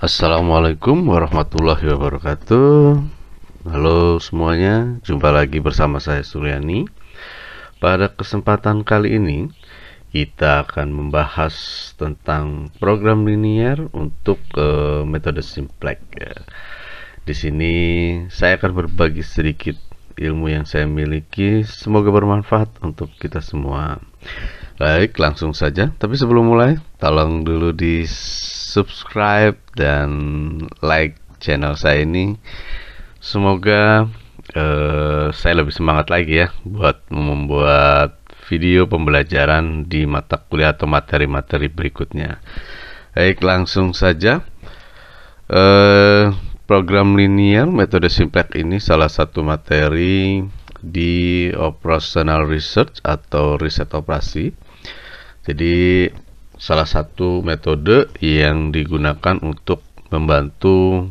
Assalamualaikum warahmatullahi wabarakatuh. Halo semuanya, jumpa lagi bersama saya Suryani. Pada kesempatan kali ini kita akan membahas tentang program linear untuk metode simplex ya. Di sini saya akan berbagi sedikit ilmu yang saya miliki, semoga bermanfaat untuk kita semua. Baik, langsung saja. Tapi sebelum mulai, tolong dulu di subscribe dan like channel saya ini. Semoga saya lebih semangat lagi ya buat membuat video pembelajaran di mata kuliah atau materi-materi berikutnya. Baik, langsung saja. Program linear metode simplex ini salah satu materi di operational research atau riset operasi. Jadi salah satu metode yang digunakan untuk membantu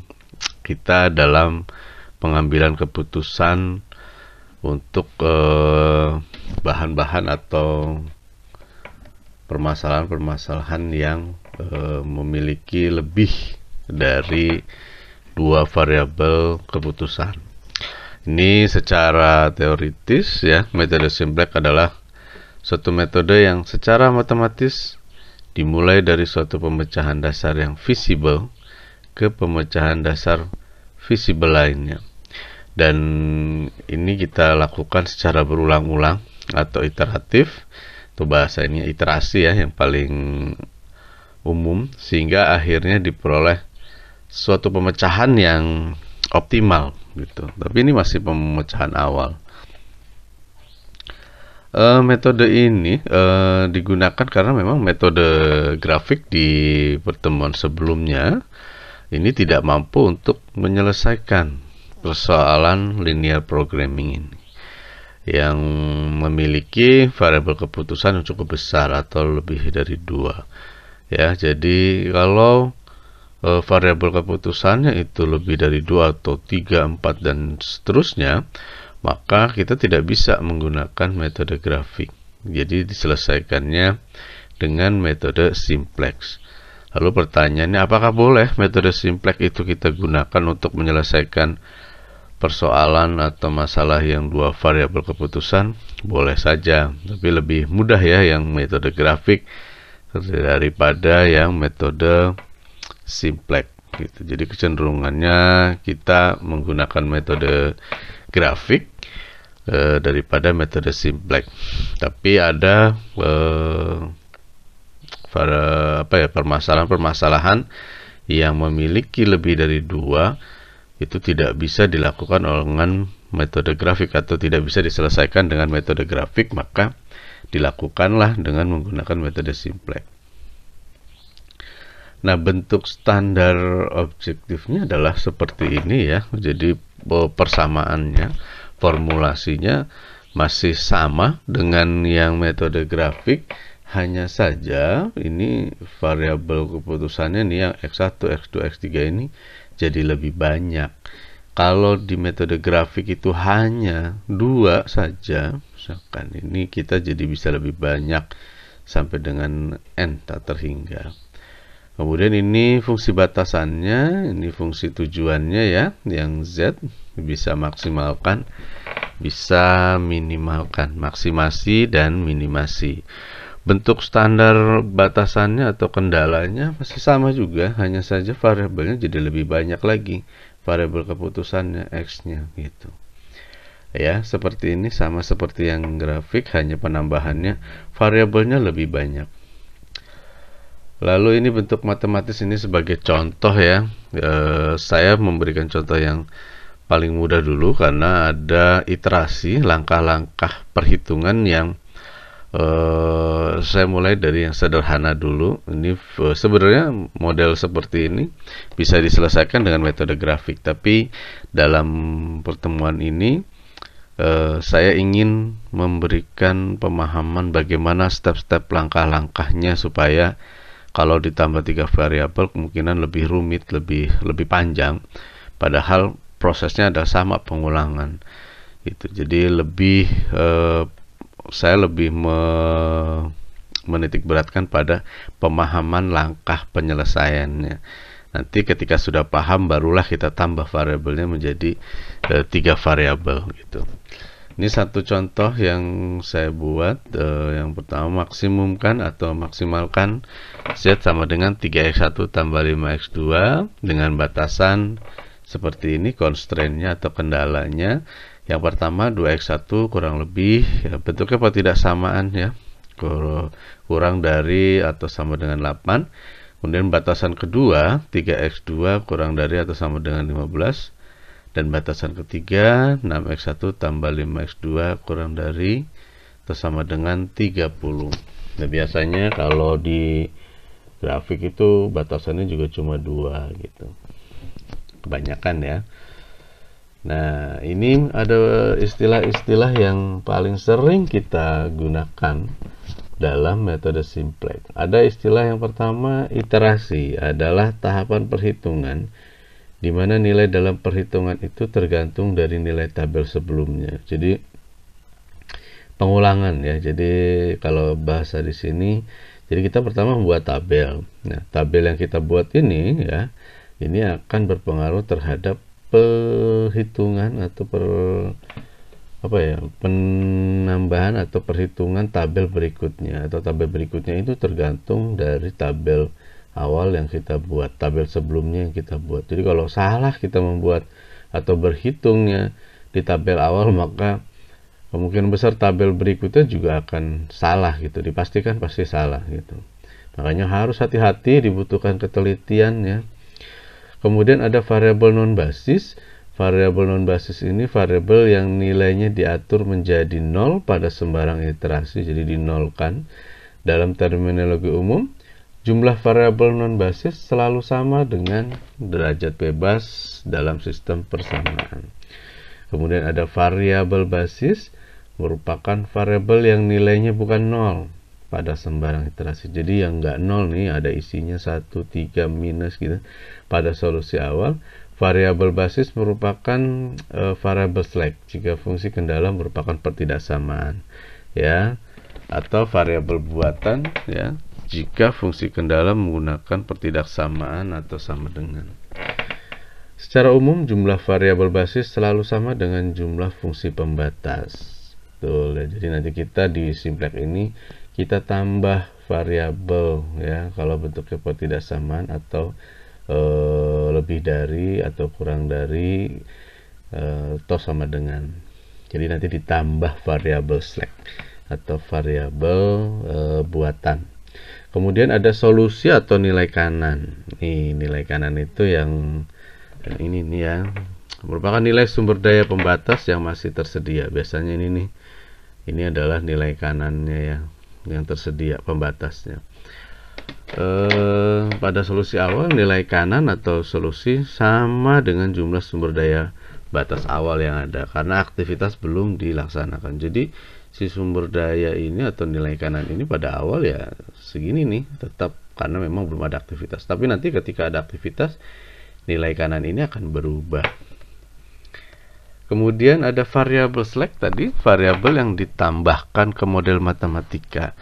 kita dalam pengambilan keputusan untuk bahan-bahan atau permasalahan-permasalahan yang memiliki lebih dari dua variabel keputusan. Ini secara teoritis ya, metode simplex adalah suatu metode yang secara matematis dimulai dari suatu pemecahan dasar yang visible ke pemecahan dasar visible lainnya. Dan ini kita lakukan secara berulang-ulang atau iteratif, atau bahasanya iterasi ya yang paling umum, sehingga akhirnya diperoleh suatu pemecahan yang optimal gitu. Tapi ini masih pemecahan awal. Metode ini digunakan karena memang metode grafik di pertemuan sebelumnya ini tidak mampu untuk menyelesaikan persoalan linear programming ini yang memiliki variabel keputusan yang cukup besar atau lebih dari dua ya. Jadi kalau variabel keputusannya itu lebih dari 2 atau 3, 4 dan seterusnya, maka kita tidak bisa menggunakan metode grafik. Jadi diselesaikannya dengan metode simplex. Lalu pertanyaannya, apakah boleh metode simplex itu kita gunakan untuk menyelesaikan persoalan atau masalah yang dua variabel keputusan? Boleh saja, tapi lebih mudah ya yang metode grafik daripada yang metode simplex gitu. Jadi kecenderungannya kita menggunakan metode grafik daripada metode simplex. Tapi ada permasalahan-permasalahan yang memiliki lebih dari dua, itu tidak bisa dilakukan dengan metode grafik atau tidak bisa diselesaikan dengan metode grafik, maka dilakukanlah dengan menggunakan metode simplex. Nah, bentuk standar objektifnya adalah seperti ini ya. Jadi persamaannya, formulasinya masih sama dengan yang metode grafik, hanya saja ini variabel keputusannya nih yang X1, X2, X3 ini jadi lebih banyak. Kalau di metode grafik itu hanya dua saja, misalkan ini kita jadi bisa lebih banyak sampai dengan N tak terhingga. Kemudian ini fungsi batasannya, ini fungsi tujuannya ya, yang Z bisa maksimalkan, bisa minimalkan, maksimasi dan minimasi. Bentuk standar batasannya atau kendalanya masih sama juga, hanya saja variabelnya jadi lebih banyak lagi, variabel keputusannya X-nya gitu. Ya, seperti ini sama seperti yang grafik, hanya penambahannya variabelnya lebih banyak. Lalu ini bentuk matematis ini sebagai contoh ya. Saya memberikan contoh yang paling mudah dulu karena ada iterasi, langkah-langkah perhitungan yang saya mulai dari yang sederhana dulu. Ini sebenarnya model seperti ini bisa diselesaikan dengan metode grafik, tapi dalam pertemuan ini saya ingin memberikan pemahaman bagaimana step-step langkah-langkahnya supaya kalau ditambah 3 variabel kemungkinan lebih rumit, lebih panjang, padahal prosesnya ada sama, pengulangan gitu. Jadi saya lebih menitik beratkan pada pemahaman langkah penyelesaiannya. Nanti ketika sudah paham barulah kita tambah variabelnya menjadi 3 variabel gitu. Ini satu contoh yang saya buat. Yang pertama, maksimumkan atau maksimalkan Z sama dengan 3x1 tambah 5x2 dengan batasan seperti ini, constraint-nya atau kendalanya. Yang pertama 2x1 kurang lebih ya, bentuknya pertidaksamaan ya, kurang dari atau sama dengan 8. Kemudian batasan kedua 3x2 kurang dari atau sama dengan 15. Dan batasan ketiga 6x1 tambah 5x2 kurang dari atau sama dengan 30. Nah, biasanya kalau di grafik itu batasannya juga cuma 2 gitu. Kebanyakan ya. Nah, ini ada istilah-istilah yang paling sering kita gunakan dalam metode simplex. Ada istilah yang pertama, iterasi, adalah tahapan perhitungan di mana nilai dalam perhitungan itu tergantung dari nilai tabel sebelumnya. Jadi pengulangan ya. Jadi kalau bahasa di sini, jadi kita pertama membuat tabel. Nah, tabel yang kita buat ini ya, ini akan berpengaruh terhadap perhitungan atau penambahan atau perhitungan tabel berikutnya, atau tabel berikutnya itu tergantung dari tabel awal yang kita buat, tabel sebelumnya yang kita buat. Jadi kalau salah kita membuat atau berhitungnya di tabel awal, maka kemungkinan besar tabel berikutnya juga akan salah gitu, dipastikan pasti salah gitu. Makanya harus hati-hati, dibutuhkan ketelitian ya. Kemudian ada variabel non basis. Variabel non basis ini variabel yang nilainya diatur menjadi 0 pada sembarang iterasi, jadi dinolkan. Dalam terminologi umum, jumlah variabel non basis selalu sama dengan derajat bebas dalam sistem persamaan. Kemudian ada variabel basis, merupakan variabel yang nilainya bukan 0 pada sembarang iterasi. Jadi yang enggak 0 nih, ada isinya 1, 3, minus gitu pada solusi awal. Variabel basis merupakan variabel slack jika fungsi kendala merupakan pertidaksamaan ya, atau variabel buatan ya, jika fungsi kendala menggunakan pertidaksamaan atau sama dengan. Secara umum jumlah variabel basis selalu sama dengan jumlah fungsi pembatas. Betul ya. Jadi nanti kita di simplex ini kita tambah variabel ya, kalau bentuknya pertidaksamaan atau lebih dari atau kurang dari atau sama dengan. Jadi nanti ditambah variabel slack atau variabel buatan. Kemudian ada solusi atau nilai kanan. Nih, nilai kanan itu yang ini nih ya, merupakan nilai sumber daya pembatas yang masih tersedia. Biasanya ini nih, ini adalah nilai kanannya ya, yang tersedia pembatasnya. Pada solusi awal nilai kanan atau solusi sama dengan jumlah sumber daya batas awal yang ada, karena aktivitas belum dilaksanakan. Jadi si sumber daya ini atau nilai kanan ini pada awal ya segini nih, tetap karena memang belum ada aktivitas. Tapi nanti ketika ada aktivitas, nilai kanan ini akan berubah. Kemudian ada variabel slack tadi, variabel yang ditambahkan ke model matematika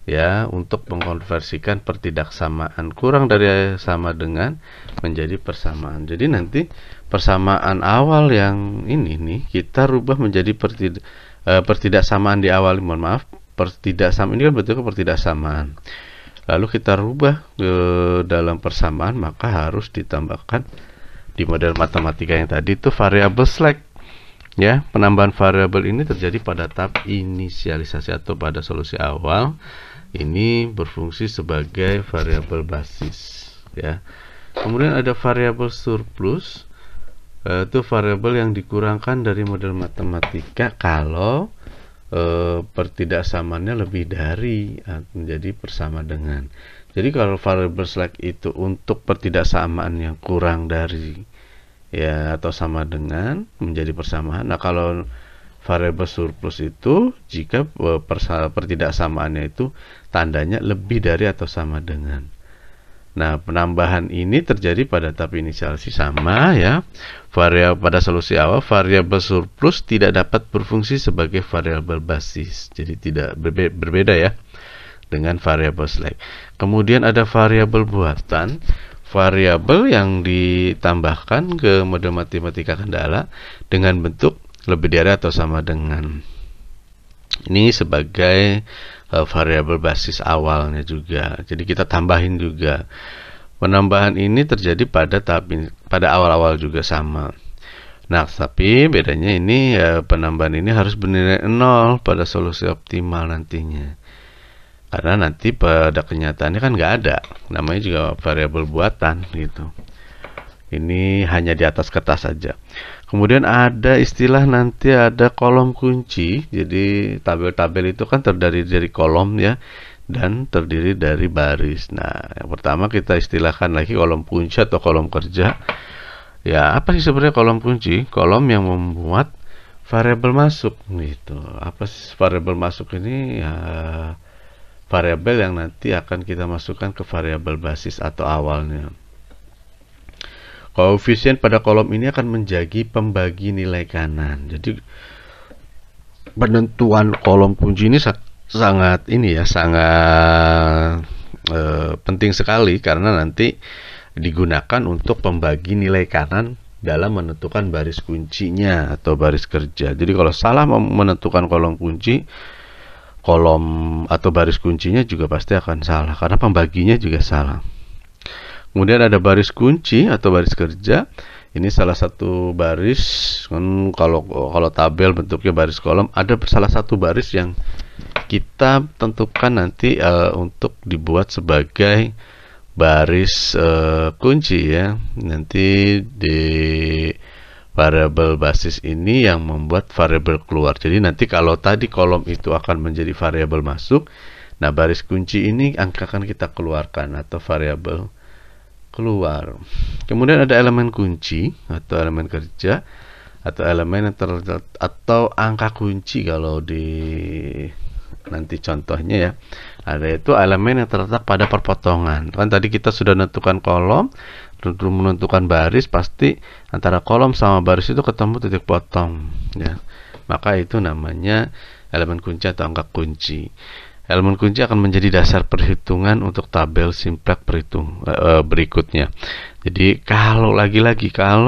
ya, untuk mengkonversikan pertidaksamaan kurang dari sama dengan menjadi persamaan. Jadi nanti persamaan awal yang ini nih kita rubah menjadi pertidaksamaan di awal. Mohon maaf, pertidaksamaan ini kan bentuknya pertidaksamaan. Lalu kita rubah ke dalam persamaan, maka harus ditambahkan di model matematika yang tadi itu variabel slack. Ya, penambahan variabel ini terjadi pada tahap inisialisasi atau pada solusi awal. Ini berfungsi sebagai variabel basis ya. Kemudian ada variabel surplus, itu variabel yang dikurangkan dari model matematika kalau pertidaksamaannya lebih dari menjadi bersama dengan. Jadi kalau variabel slack itu untuk pertidaksamaan yang kurang dari ya atau sama dengan menjadi persamaan. Nah, kalau variabel surplus itu jika pertidaksamaannya itu tandanya lebih dari atau sama dengan. Nah, penambahan ini terjadi pada tahap inisialisasi sama ya. Pada solusi awal variabel surplus tidak dapat berfungsi sebagai variabel basis. Jadi tidak berbeda ya dengan variabel slack. Kemudian ada variabel buatan. variabel yang ditambahkan ke model matematika kendala dengan bentuk lebih dari atau sama dengan. Ini sebagai variabel basis awalnya juga. Jadi kita tambahin juga. Penambahan ini terjadi pada awal-awal juga sama. Nah, tapi bedanya ini penambahan ini harus bernilai 0 pada solusi optimal nantinya. Karena nanti pada kenyataannya kan nggak ada. Namanya juga variabel buatan gitu. Ini hanya di atas kertas saja. Kemudian ada istilah nanti ada kolom kunci. Jadi tabel-tabel itu kan terdiri dari kolom ya, dan terdiri dari baris. Nah, yang pertama kita istilahkan lagi kolom kunci atau kolom kerja. Ya, apa sih sebenarnya kolom kunci? Kolom yang membuat variabel masuk gitu. Apa sih variabel masuk ini? Ya, variabel yang nanti akan kita masukkan ke variabel basis atau awalnya. Koefisien pada kolom ini akan menjadi pembagi nilai kanan. Jadi penentuan kolom kunci ini sangat penting sekali karena nanti digunakan untuk pembagi nilai kanan dalam menentukan baris kuncinya atau baris kerja. Jadi kalau salah menentukan kolom kunci, kolom atau baris kuncinya juga pasti akan salah karena pembaginya juga salah. Kemudian ada baris kunci atau baris kerja. Ini salah satu baris kan, kalau tabel bentuknya baris kolom, ada salah satu baris yang kita tentukan nanti untuk dibuat sebagai baris kunci ya. Nanti di variabel basis ini yang membuat variabel keluar. Jadi nanti kalau tadi kolom itu akan menjadi variabel masuk, nah baris kunci ini akan kita keluarkan atau variabel keluar. Kemudian ada elemen kunci atau elemen kerja atau elemen yang atau angka kunci kalau di nanti contohnya ya. Ada itu elemen yang terletak pada perpotongan. Kan tadi kita sudah menentukan kolom, menentukan baris, pasti antara kolom sama baris itu ketemu titik potong ya. Maka itu namanya elemen kunci atau angka kunci. Elemen kunci akan menjadi dasar perhitungan untuk tabel simplex berikutnya. Jadi kalau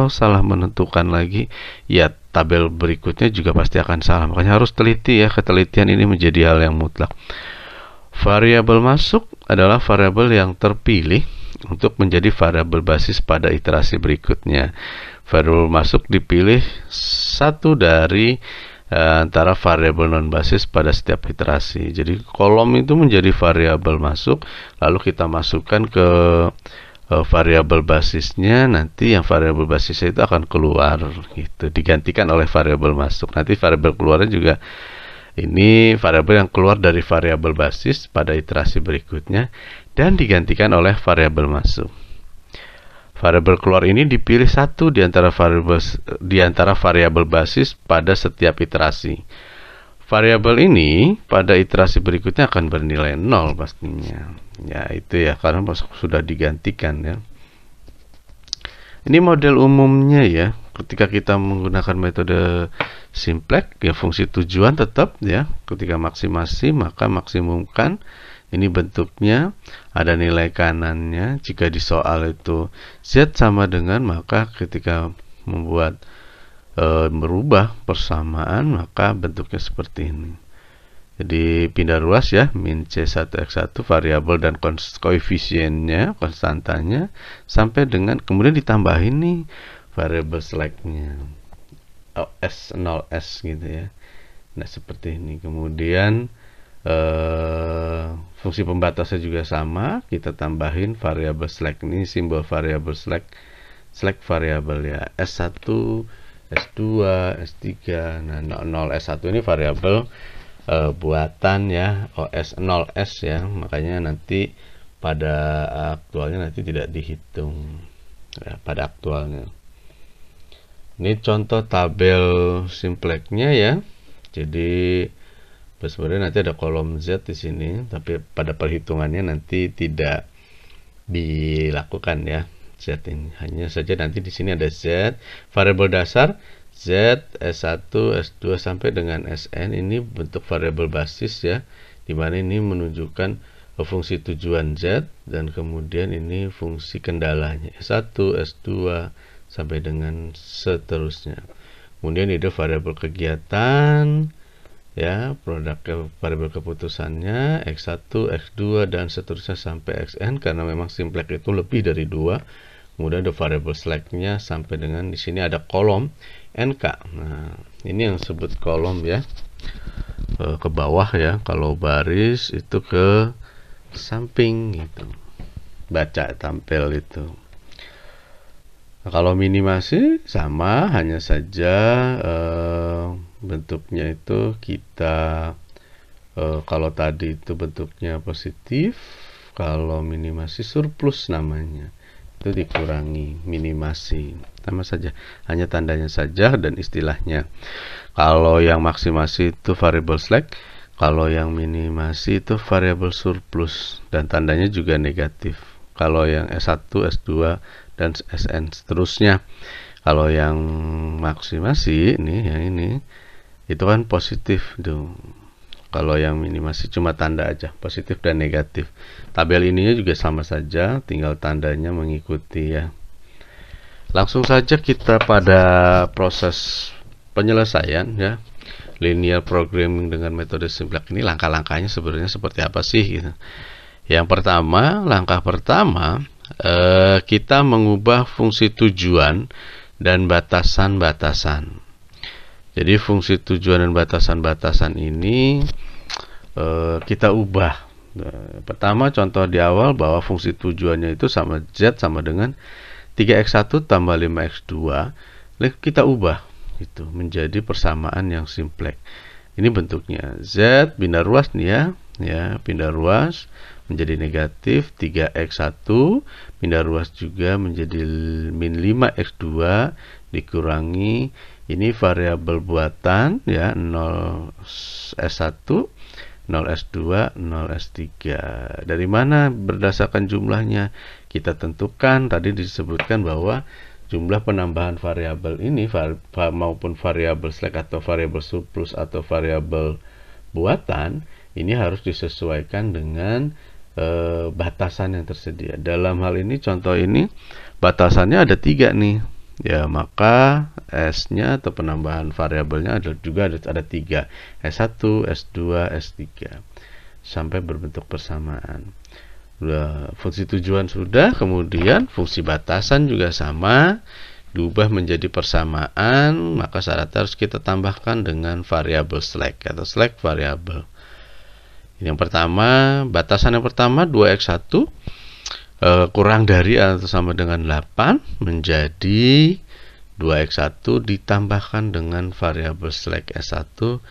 salah menentukan lagi, ya tabel berikutnya juga pasti akan salah. Makanya harus teliti ya, ketelitian ini menjadi hal yang mutlak. Variabel masuk adalah variabel yang terpilih untuk menjadi variabel basis pada iterasi berikutnya. Variabel masuk dipilih satu dari antara variabel non basis pada setiap iterasi. Jadi kolom itu menjadi variabel masuk, lalu kita masukkan ke variabel basisnya. Nanti yang variabel basisnya itu akan keluar gitu, digantikan oleh variabel masuk. Nanti variabel keluarnya juga ini variabel yang keluar dari variabel basis pada iterasi berikutnya dan digantikan oleh variabel masuk. Variabel keluar ini dipilih satu di antara variabel basis pada setiap iterasi. Variabel ini pada iterasi berikutnya akan bernilai 0 pastinya. Ya itu ya, karena sudah digantikan ya. Ini model umumnya ya. Ketika kita menggunakan metode simplex, ya fungsi tujuan tetap ya. Ketika maksimasi maka maksimumkan. Ini bentuknya, ada nilai kanannya. Jika di soal itu Z sama dengan, maka ketika merubah persamaan, maka bentuknya seperti ini. Jadi pindah ruas ya, min C1X1 variabel dan koefisiennya, konstantanya, sampai dengan kemudian ditambahin nih variabel select-nya, S0S gitu ya. Nah seperti ini. Kemudian fungsi pembatasnya juga sama, kita tambahin variabel select ini, simbol variabel select variabel ya, S1, S2, S3. Nah 0S1 ini variabel buatan ya, OS0S ya, makanya nanti pada aktualnya nanti tidak dihitung ya, pada aktualnya. Ini contoh tabel simplexnya ya. Jadi sebenarnya nanti ada kolom Z di sini, tapi pada perhitungannya nanti tidak dilakukan ya Z ini. Hanya saja nanti di sini ada Z, variabel dasar Z, S1, S2 sampai dengan Sn, ini bentuk variabel basis ya, dimana ini menunjukkan fungsi tujuan Z, dan kemudian ini fungsi kendalanya S1, S2 sampai dengan seterusnya. Kemudian ini variabel kegiatan, ya, produk variabel keputusannya X1, X2 dan seterusnya sampai Xn, karena memang simplex itu lebih dari 2. Kemudian ada variabel select-nya sampai dengan di sini ada kolom NK. Nah, ini yang disebut kolom ya. Ke bawah ya, kalau baris itu ke samping gitu. Baca tampil itu. Nah, kalau minimasi sama, hanya saja bentuknya itu kita kalau tadi itu bentuknya positif, kalau minimasi surplus namanya, itu dikurangi minimasi, sama saja, hanya tandanya saja dan istilahnya. Kalau yang maksimasi itu variable slack, kalau yang minimasi itu variable surplus dan tandanya juga negatif. Kalau yang S1, S2 dan Sn seterusnya. Kalau yang maksimasi ini, yang ini itu kan positif tuh. Kalau yang minimasi cuma tanda aja, positif dan negatif. Tabel ininya juga sama saja, tinggal tandanya mengikuti ya. Langsung saja kita pada proses penyelesaian ya. Linear programming dengan metode simplex ini langkah-langkahnya sebenarnya seperti apa sih gitu. Yang pertama, langkah pertama, kita mengubah fungsi tujuan dan batasan-batasan. Jadi fungsi tujuan dan batasan-batasan ini kita ubah. Pertama, contoh di awal bahwa fungsi tujuannya itu sama Z sama dengan 3x1 tambah 5x2. Kita ubah itu menjadi persamaan yang simplex. Ini bentuknya Z pindah ruas nih ya, pindah ruas menjadi negatif 3x1, pindah ruas juga menjadi min 5x2 dikurangi ini variabel buatan ya, 0s1, 0s2, 0s3. Dari mana berdasarkan jumlahnya? Kita tentukan, tadi disebutkan bahwa jumlah penambahan variabel ini maupun variabel slack atau variabel surplus atau variabel buatan ini harus disesuaikan dengan batasan yang tersedia. Dalam hal ini, contoh ini batasannya ada 3 nih ya, maka S-nya atau penambahan variabelnya juga ada 3, S1, S2, S3 sampai berbentuk persamaan. Fungsi tujuan sudah, kemudian fungsi batasan juga sama, diubah menjadi persamaan, maka syarat harus kita tambahkan dengan variabel slack atau slack variabel. Yang pertama, batasan yang pertama 2x1 kurang dari atau sama dengan 8 menjadi 2x1 ditambahkan dengan variabel slack S1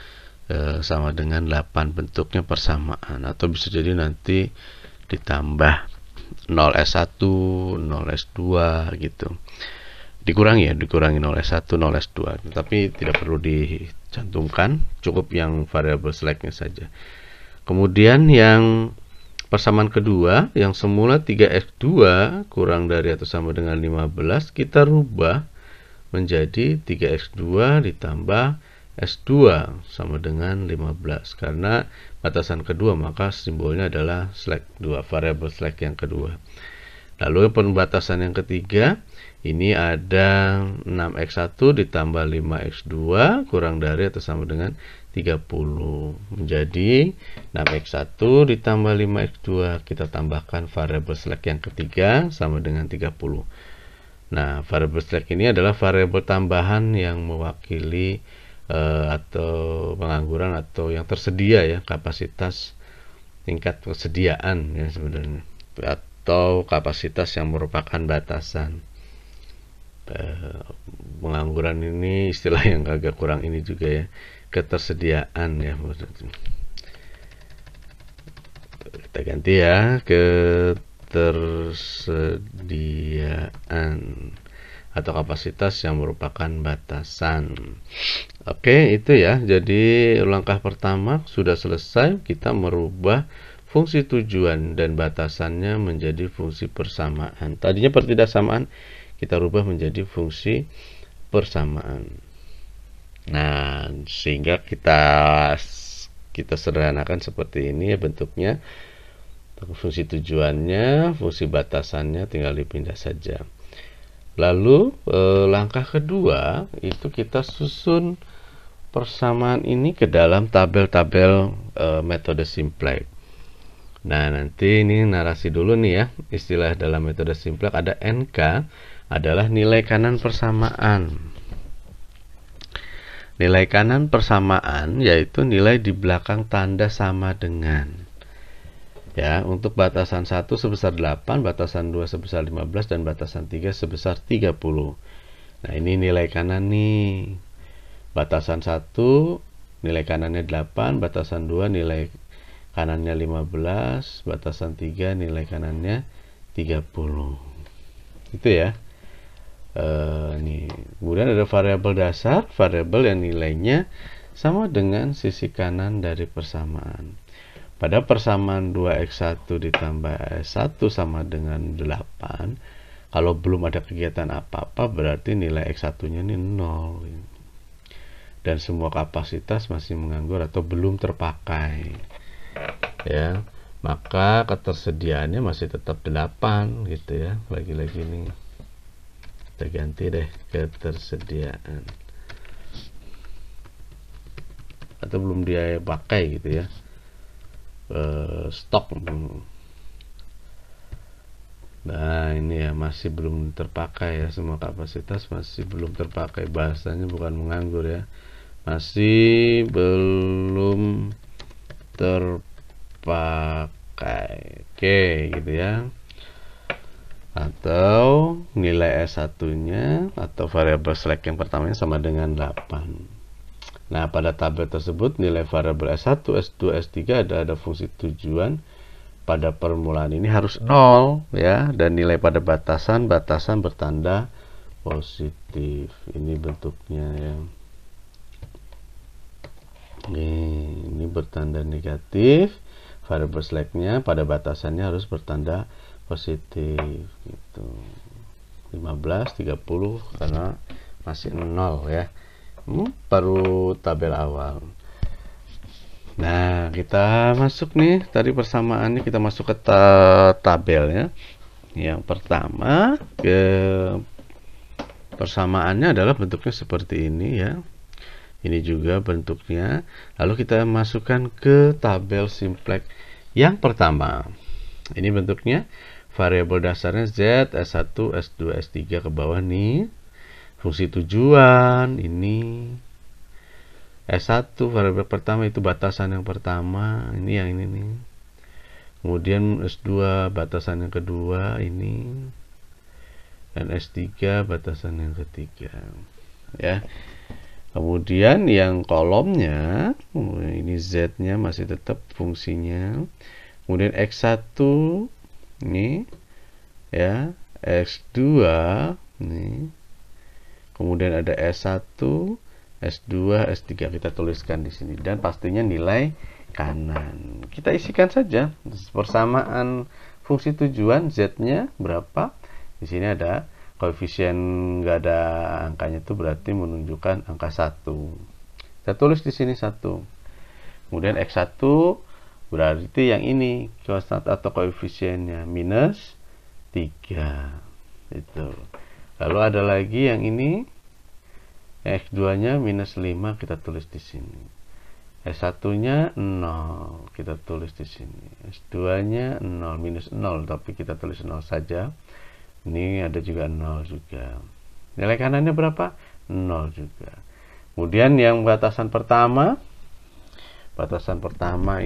sama dengan 8, bentuknya persamaan, atau bisa jadi nanti ditambah 0s1, 0s2 gitu. Dikurangi 0s1, 0s2, tapi tidak perlu dicantumkan, cukup yang variabel slacknya saja. Kemudian yang persamaan kedua, yang semula 3x2 kurang dari atau sama dengan 15, kita rubah menjadi 3x2 ditambah S2 sama dengan 15. Karena batasan kedua, maka simbolnya adalah slack 2, variabel slack yang kedua. Lalu pembatasan yang ketiga, ini ada 6x1 ditambah 5x2 kurang dari atau sama dengan 30. Menjadi 6x1 ditambah 5x2, kita tambahkan variabel slack yang ketiga sama dengan 30. Nah, variabel slack ini adalah variabel tambahan yang mewakili atau pengangguran atau yang tersedia ya, kapasitas tingkat kesediaan ya sebenarnya, atau kapasitas yang merupakan batasan. Pengangguran ini istilah yang agak kurang ini juga ya, ketersediaan ya maksudnya. Kita ganti ya, ketersediaan atau kapasitas yang merupakan batasan. Oke, itu ya. Jadi langkah pertama sudah selesai, kita merubah fungsi tujuan dan batasannya menjadi fungsi persamaan. Tadinya pertidaksamaan, kita rubah menjadi fungsi persamaan. Nah, sehingga kita sederhanakan seperti ini ya bentuknya. Fungsi tujuannya, fungsi batasannya tinggal dipindah saja. Lalu langkah kedua itu kita susun persamaan ini ke dalam tabel-tabel metode simplex. Nah, nanti ini narasi dulu nih ya. Istilah dalam metode simplex ada NK adalah nilai kanan persamaan. Nilai kanan persamaan yaitu nilai di belakang tanda sama dengan. Ya, untuk batasan 1 sebesar 8, batasan 2 sebesar 15, dan batasan 3 sebesar 30. Nah, ini nilai kanan nih. Batasan 1 nilai kanannya 8, batasan 2 nilai kanannya 15, batasan 3 nilai kanannya 30. Itu ya. Nih. Kemudian ada variabel dasar, variabel yang nilainya sama dengan sisi kanan dari persamaan. Pada persamaan 2x1 ditambah x1 sama dengan 8, kalau belum ada kegiatan apa-apa berarti nilai x1-nya ini 0. Dan semua kapasitas masih menganggur atau belum terpakai. Ya, maka ketersediaannya masih tetap 8 gitu ya. Lagi-lagi nih. Kita ganti deh ketersediaan. Atau belum dia pakai gitu ya. Stok. Nah, ini ya masih belum terpakai ya, semua kapasitas masih belum terpakai. Bahasanya bukan menganggur ya, masih belum terpakai. Oke, gitu ya. Atau nilai S1-nya atau variabel select yang pertamanya sama dengan 8. Nah, pada tabel tersebut nilai variabel S1, S2, S3 ada fungsi tujuan pada permulaan ini harus 0 ya, dan nilai pada batasan bertanda positif. Ini bentuknya ya. Ini bertanda negatif. Variabel select-nya pada batasannya harus bertanda positif gitu. 15, 30 karena masih 0 ya. Baru tabel awal. Nah, kita masuk nih, tadi persamaannya kita masuk ke tabelnya. Yang pertama, persamaannya adalah bentuknya seperti ini ya. Ini juga bentuknya. Lalu kita masukkan ke tabel simplex yang pertama. Ini bentuknya, variabel dasarnya Z, S1, S2, S3 ke bawah nih. Fungsi tujuan ini S1 variabel pertama itu batasan yang pertama, ini yang ini nih. Kemudian S2 batasan yang kedua ini, dan S3 batasan yang ketiga ya. Kemudian yang kolomnya ini Z-nya masih tetap fungsinya. Kemudian X1 ini ya, X2 nih. Kemudian ada S1, S2, S3 kita tuliskan di sini, dan pastinya nilai kanan. Kita isikan saja persamaan fungsi tujuan Z-nya berapa. Di sini ada koefisien nggak ada angkanya, itu berarti menunjukkan angka 1. Kita tulis di sini 1. Kemudian X1 berarti yang ini konstan atau koefisiennya minus 3. Itu. Lalu ada lagi yang ini X2-nya minus 5, kita tulis di sini. S1-nya 0, kita tulis di sini. S2-nya 0, minus 0, tapi kita tulis 0 saja. Ini ada juga 0 juga. Nilai kanannya berapa? 0 juga. Kemudian yang batasan pertama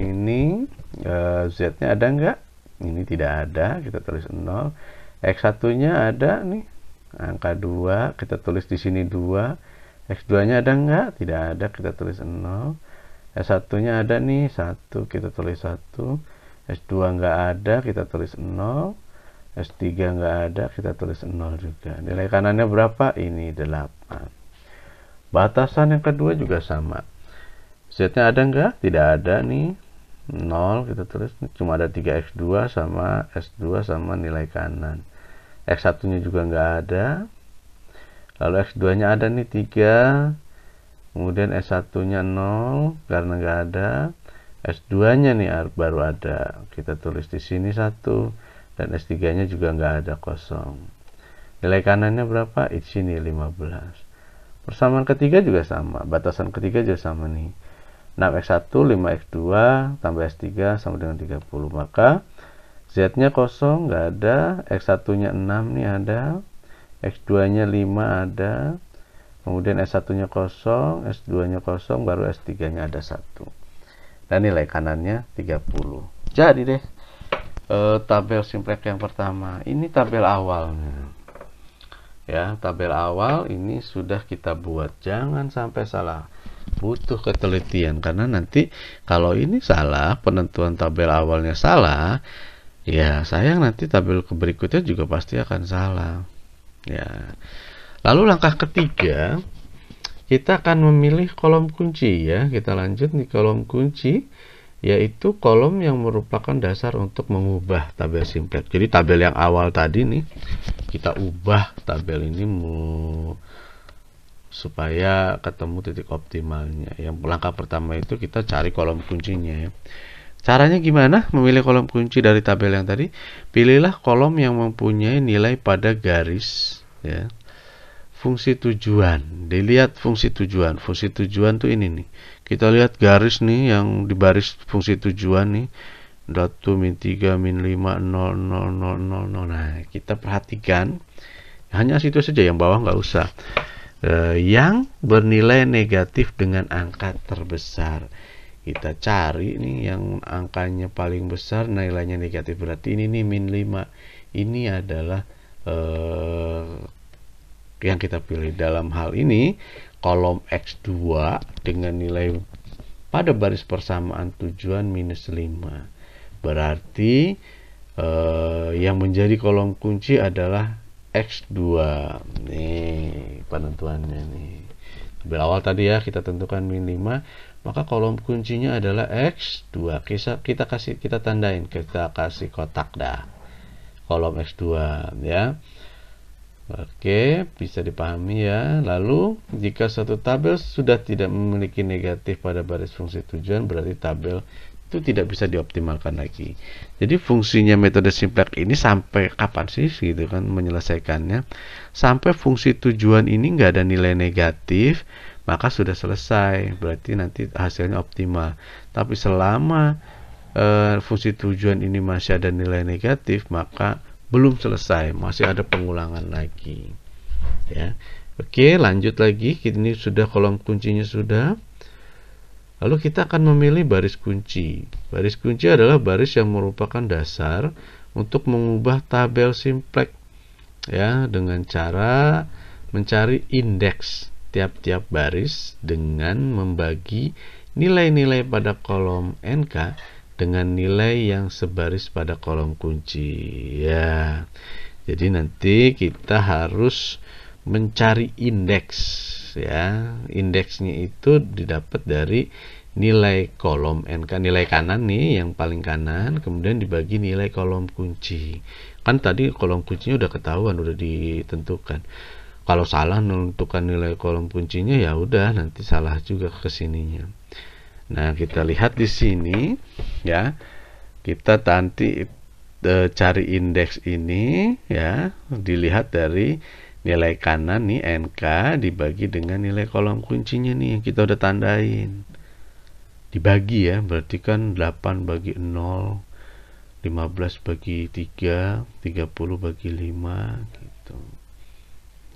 ini Z-nya ada enggak? Ini tidak ada, kita tulis 0. X1-nya ada nih, angka 2, kita tulis di sini 2. X2-nya ada enggak? Tidak ada, kita tulis 0. S1-nya ada nih, 1, kita tulis 1. S2 enggak ada, kita tulis 0. S3 enggak ada, kita tulis 0 juga. Nilai kanannya berapa? Ini 8. Batasan yang kedua juga sama. Z-nya ada enggak? Tidak ada nih, 0, kita tulis. Cuma ada 3X2 sama S2 sama nilai kanan. X1-nya juga enggak ada. Lalu X2-nya ada nih 3. Kemudian S1-nya 0 karena enggak ada. S2-nya nih baru ada. Kita tulis di sini 1, dan S3-nya juga nggak ada, kosong. Nilai kanannya berapa? Di sini 15. Persamaan ketiga juga sama, batasan ketiga juga sama nih. 6x1, 5x2, tambah S3 sama dengan 30. Maka Z-nya kosong, nggak ada. X1-nya 6 nih ada. X2-nya 5 ada. Kemudian S1-nya kosong, S2-nya kosong, baru S3-nya ada 1. Dan nilai kanannya 30. Jadi deh, tabel simplex yang pertama. Ini tabel awalnya. Ya, tabel awal ini sudah kita buat. Jangan sampai salah. Butuh ketelitian, karena nanti kalau ini salah, penentuan tabel awalnya salah, ya sayang nanti tabel berikutnya juga pasti akan salah. Ya. Lalu langkah ketiga, kita akan memilih kolom kunci ya. Kita lanjut di kolom kunci, yaitu kolom yang merupakan dasar untuk mengubah tabel simplex. Jadi tabel yang awal tadi nih, kita ubah tabel ini supaya ketemu titik optimalnya. Yang langkah pertama itu kita cari kolom kuncinya ya. Caranya gimana memilih kolom kunci dari tabel yang tadi? Pilihlah kolom yang mempunyai nilai pada garis ya. Fungsi tujuan. Dilihat fungsi tujuan. Fungsi tujuan tuh ini nih. Kita lihat garis nih yang di baris fungsi tujuan nih. 1, min 3, min 5, 0, 0, 0, 0, 0. Nah, kita perhatikan. Hanya situ saja, yang bawah nggak usah. Yang bernilai negatif dengan angka terbesar. Kita cari nih yang angkanya paling besar, nilainya negatif. Berarti ini nih min 5. Ini adalah yang kita pilih. Dalam hal ini kolom X2 dengan nilai pada baris persamaan tujuan minus 5. Berarti yang menjadi kolom kunci adalah X2. Nih penentuannya nih. Tabel awal tadi ya kita tentukan min 5, maka kolom kuncinya adalah X2. Kita tandain, kita kasih kotak dah. Kolom X2 ya. Oke, bisa dipahami ya. Lalu, jika suatu tabel sudah tidak memiliki negatif pada baris fungsi tujuan, berarti tabel itu tidak bisa dioptimalkan lagi. Jadi fungsinya metode simplex ini sampai kapan sih gitu kan menyelesaikannya? Sampai fungsi tujuan ini nggak ada nilai negatif, maka sudah selesai. Berarti nanti hasilnya optimal. Tapi selama fungsi tujuan ini masih ada nilai negatif, maka belum selesai, masih ada pengulangan lagi ya. Oke, lanjut lagi. Ini sudah kolom kuncinya sudah. Lalu kita akan memilih baris kunci. Baris kunci adalah baris yang merupakan dasar untuk mengubah tabel simplex ya, dengan cara mencari indeks tiap-tiap baris dengan membagi nilai-nilai pada kolom NK dengan nilai yang sebaris pada kolom kunci ya. Jadi nanti kita harus mencari indeks ya. Indeksnya itu didapat dari nilai kolom NK, nilai kanan nih yang paling kanan, kemudian dibagi nilai kolom kunci. Kan tadi kolom kuncinya udah ketahuan, udah ditentukan. Kalau salah menentukan nilai kolom kuncinya ya udah nanti salah juga kesininya. Nah, kita lihat di sini ya. Kita nanti cari indeks ini ya, dilihat dari nilai kanan nih NK dibagi dengan nilai kolom kuncinya nih yang kita udah tandain. Dibagi ya, berarti kan 8 bagi 0, 15 bagi 3, 30 bagi 5 gitu.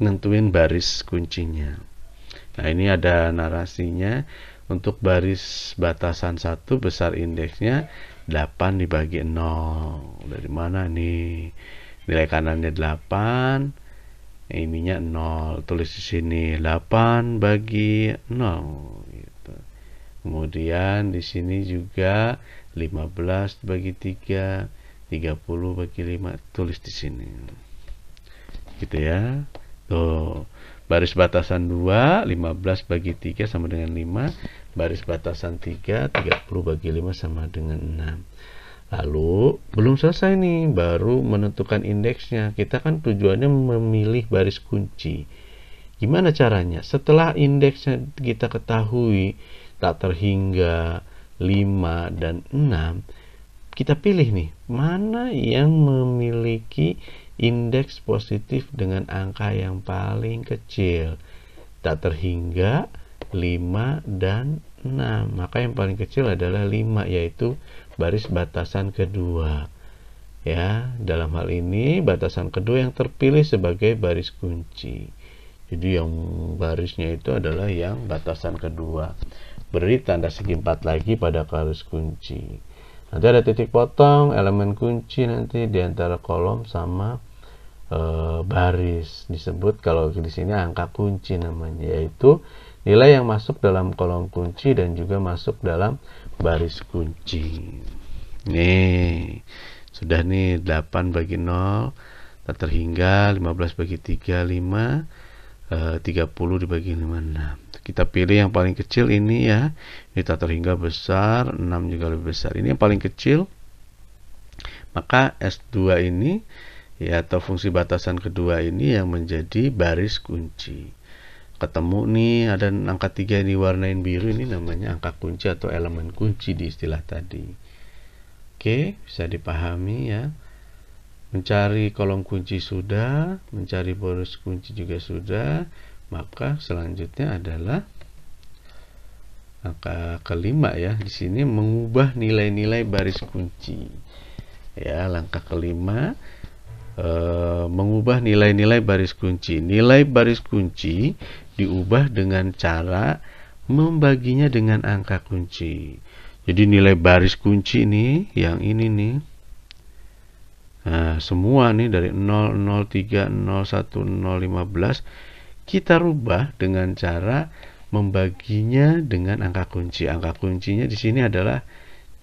Nentuin baris kuncinya. Nah, ini ada narasinya. Untuk baris batasan 1 besar indeksnya 8 dibagi 0. Dari mana nih? Nilai kanannya 8, ininya 0. Tulis di sini 8 bagi 0 gitu. Kemudian di sini juga 15 bagi 3, 30 bagi 5. Tulis di sini. Gitu ya. Tuh. Baris batasan 2, 15 bagi 3 sama dengan 5. Baris batasan 3, 30 bagi 5 sama dengan 6. Lalu, belum selesai nih, baru menentukan indeksnya. Kita kan tujuannya memilih baris kunci. Gimana caranya? Setelah indeksnya kita ketahui, tak terhingga, 5, dan 6, kita pilih nih, mana yang memiliki indeks positif dengan angka yang paling kecil. Tak terhingga 5 dan 6. Maka yang paling kecil adalah 5, yaitu baris batasan kedua. Ya, dalam hal ini batasan kedua yang terpilih sebagai baris kunci. Jadi yang barisnya itu adalah yang batasan kedua. Beri tanda segi 4 lagi pada baris kunci. Nanti ada titik potong, elemen kunci nanti di antara kolom sama baris. Disebut kalau di sini angka kunci namanya, yaitu nilai yang masuk dalam kolom kunci dan juga masuk dalam baris kunci. Nih, sudah nih 8 bagi 0, tak terhingga 15 bagi 3, 5, 30 dibagi 5, 6. Kita pilih yang paling kecil ini ya. Ini tak terhingga besar, 6 juga lebih besar. Ini yang paling kecil. Maka S2 ini ya, atau fungsi batasan kedua ini yang menjadi baris kunci. Ketemu nih ada angka 3 ini warnain biru, ini namanya angka kunci atau elemen kunci di istilah tadi. Oke, bisa dipahami ya. Mencari kolom kunci sudah, mencari baris kunci juga sudah. Maka selanjutnya adalah angka kelima ya. Di sini mengubah nilai-nilai baris kunci. Ya, langkah kelima, mengubah nilai-nilai baris kunci. Nilai baris kunci diubah dengan cara membaginya dengan angka kunci. Jadi nilai baris kunci nih, yang ini nih, nah semua nih dari 0, 0, 3, 0, 1, 0, 15, kita rubah dengan cara membaginya dengan angka kunci. Angka kuncinya di sini adalah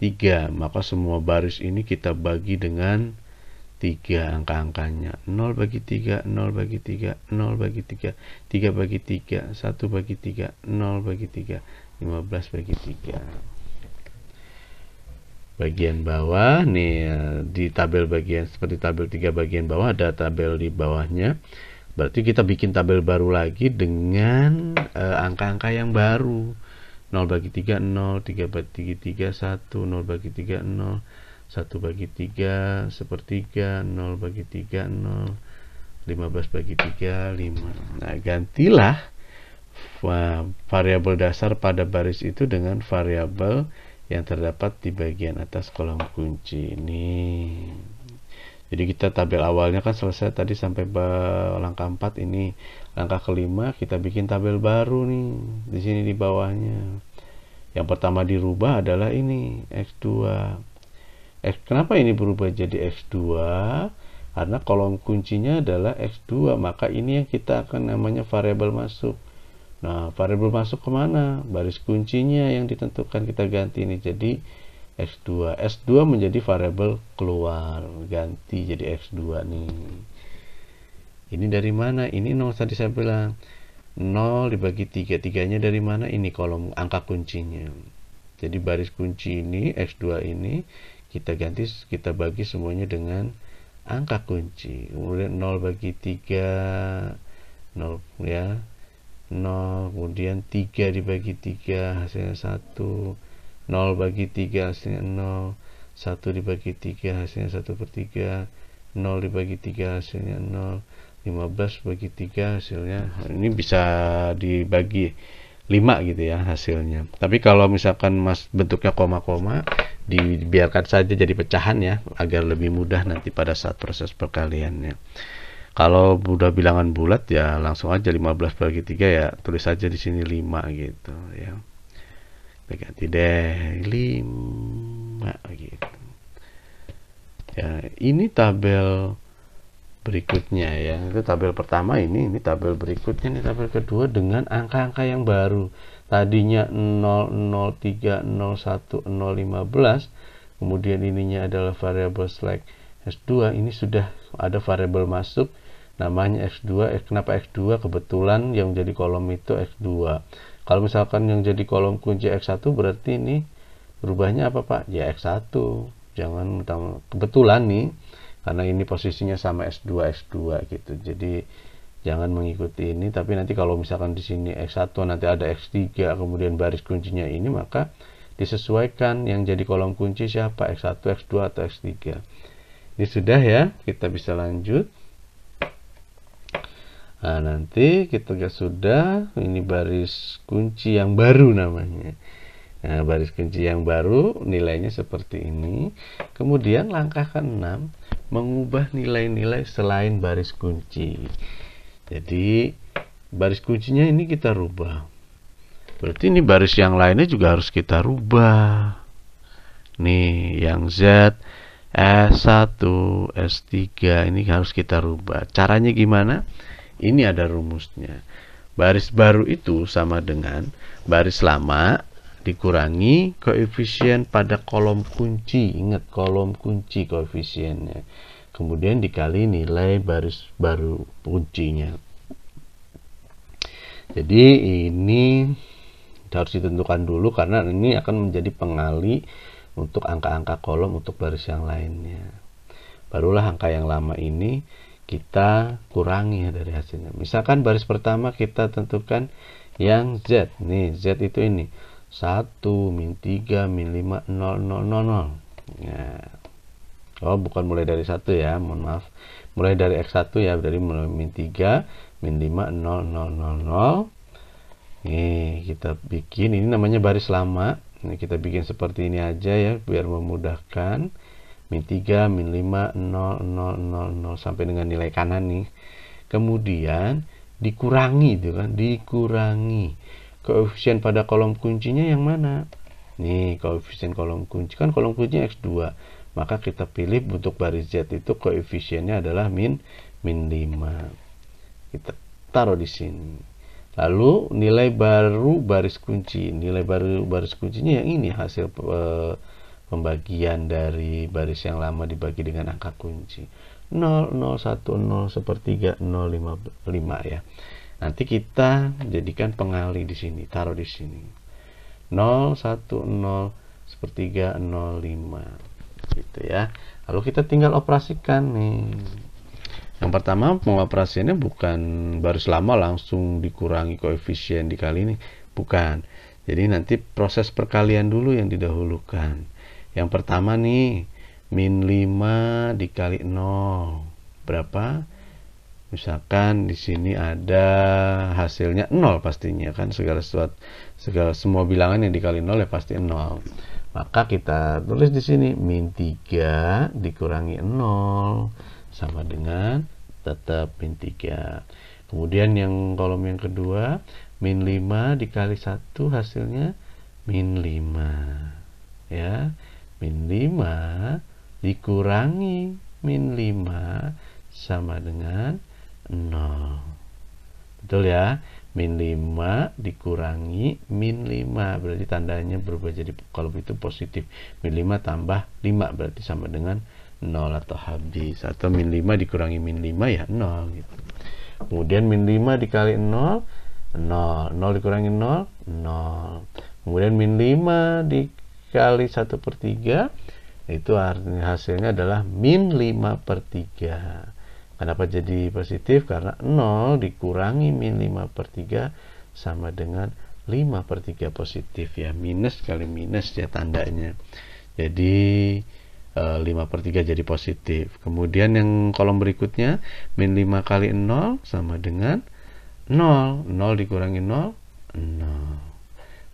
3, maka semua baris ini kita bagi dengan 3 angka-angkanya. 0 bagi 3, 0 bagi 3, 0 bagi 3, 3 bagi 3, 1 bagi 3, 0 bagi 3, 15 bagi 3. Bagian bawah nih, di tabel bagian seperti tabel 3 bagian bawah ada tabel di bawahnya. Berarti kita bikin tabel baru lagi dengan angka-angka yang baru. 0 bagi 3, 0, 3 bagi 3, 1, 0 bagi 3, 0, 1 bagi 3, sepertiga, 0 bagi 3, 0, 15 bagi 3, 5. Nah, gantilah variabel dasar pada baris itu dengan variabel yang terdapat di bagian atas kolom kunci ini. Jadi kita tabel awalnya kan selesai tadi sampai langkah 4 ini. Langkah kelima kita bikin tabel baru nih di sini di bawahnya. Yang pertama dirubah adalah ini X2. Kenapa ini berubah jadi X2? Karena kolom kuncinya adalah X2, maka ini yang kita akan namanya variabel masuk. Nah, variabel masuk kemana? Baris kuncinya yang ditentukan kita ganti ini jadi X2. S2 menjadi variabel keluar, ganti jadi X2 nih. Ini dari mana? Ini 0 tadi saya bilang 0 dibagi 3. 3-nya dari mana? Ini kolom angka kuncinya. Jadi baris kunci ini X2 ini kita ganti, kita bagi semuanya dengan angka kunci. Kemudian 0 bagi 3, 0 ya, 0, kemudian 3 dibagi 3 hasilnya 1, 0 bagi 3 hasilnya 0, 1 dibagi 3 hasilnya 1/3, 0 dibagi 3 hasilnya 0, 15 bagi 3 hasilnya, ini bisa dibagi 5 gitu ya hasilnya. Tapi kalau misalkan bentuknya koma-koma, dibiarkan saja jadi pecahan ya, agar lebih mudah nanti pada saat proses perkaliannya. Kalau udah bilangan bulat ya langsung aja 15 bagi 3 ya tulis aja di sini 5 gitu ya. Kita ganti deh 5 gitu. Ya, ini tabel berikutnya ya. Itu tabel pertama ini tabel berikutnya, ini tabel kedua dengan angka-angka yang baru. Tadinya 0, 0, 3, 0, 1, 0, 15. Kemudian ininya adalah variabel select S2, ini sudah ada variabel masuk namanya X2. Kenapa X2? Kebetulan yang jadi kolom itu X2. Kalau misalkan yang jadi kolom kunci X1 berarti ini berubahnya apa Pak? Ya X1. Jangan kebetulan nih, karena ini posisinya sama S2 X2 gitu. Jadi jangan mengikuti ini, tapi nanti kalau misalkan di sini X1 nanti ada X3 kemudian baris kuncinya ini, maka disesuaikan yang jadi kolom kunci siapa, X1, X2, atau X3. Ini sudah ya, kita bisa lanjut. Nah, nanti kita sudah, ini baris kunci yang baru namanya. Nah, baris kunci yang baru nilainya seperti ini. Kemudian langkah ke-6, mengubah nilai-nilai selain baris kunci. Jadi baris kuncinya ini kita rubah. Berarti ini baris yang lainnya juga harus kita rubah. Nih, yang Z, S1, S3 ini harus kita rubah. Caranya gimana? Ini ada rumusnya. Baris baru itu sama dengan baris lama dikurangi koefisien pada kolom kunci. Ingat, kolom kunci koefisiennya. Kemudian dikali nilai baris baru kuncinya. Jadi ini harus ditentukan dulu karena ini akan menjadi pengali untuk angka-angka kolom untuk baris yang lainnya. Barulah angka yang lama ini kita kurangi ya dari hasilnya. Misalkan baris pertama kita tentukan yang Z. Nih, Z itu ini 1, min 3, min 5, 0, 0, 0, 0. Nah. Oh, bukan mulai dari 1 ya, mohon maaf. Mulai dari X1 ya, dari mulai min 3, min 5, 0, 0, 0, 0. Nih, kita bikin, ini namanya baris lama. Ini kita bikin seperti ini aja ya, biar memudahkan. Min 3, min 5, 0, 0, 0, 0, sampai dengan nilai kanan nih. Kemudian dikurangi itu kan, dikurangi. Koefisien pada kolom kuncinya yang mana? Nih, koefisien kolom kunci, kan kolom kuncinya X2. Maka kita pilih untuk baris Z itu koefisiennya adalah min 5. Kita taruh di sini. Lalu nilai baru baris kunci. Nilai baru baris kuncinya yang ini, hasil pembagian dari baris yang lama dibagi dengan angka kunci. 0, 0, 1, 0, sepertiga, 0, 5 ya. Nanti kita jadikan pengali di sini, taruh di sini. 0, 1, 0, sepertiga, 0, 5. Gitu ya. Lalu kita tinggal operasikan nih. Yang pertama, pengoperasiannya bukan baris lama langsung dikurangi koefisien dikali ini, bukan. Jadi nanti proses perkalian dulu yang didahulukan. Yang pertama nih, min 5 dikali 0. Berapa? Misalkan di sini ada hasilnya 0 pastinya kan, segala semua bilangan yang dikali 0 ya pasti 0. Maka kita tulis di sini min 3 dikurangi 0 sama dengan tetap min 3. Kemudian yang kolom yang kedua, min 5 dikali 1 hasilnya min 5. Ya, min 5 dikurangi min 5 sama dengan 0. Betul ya? Min 5 dikurangi min 5 berarti tandanya berubah jadi kolom itu positif. Min 5 tambah 5 berarti sama dengan 0 atau habis. Atau min 5 dikurangi min 5 ya 0 gitu. Kemudian min 5 dikali 0, 0. 0 dikurangi 0, 0. Kemudian min 5 dikali 1/3, itu hasilnya adalah min 5/3. Kenapa jadi positif? Karena 0 dikurangi min 5/3 sama dengan 5/3 positif ya. Minus kali minus ya tandanya. Jadi 5/3 jadi positif. Kemudian yang kolom berikutnya, min 5 kali 0 sama dengan 0. 0 dikurangi 0, 0.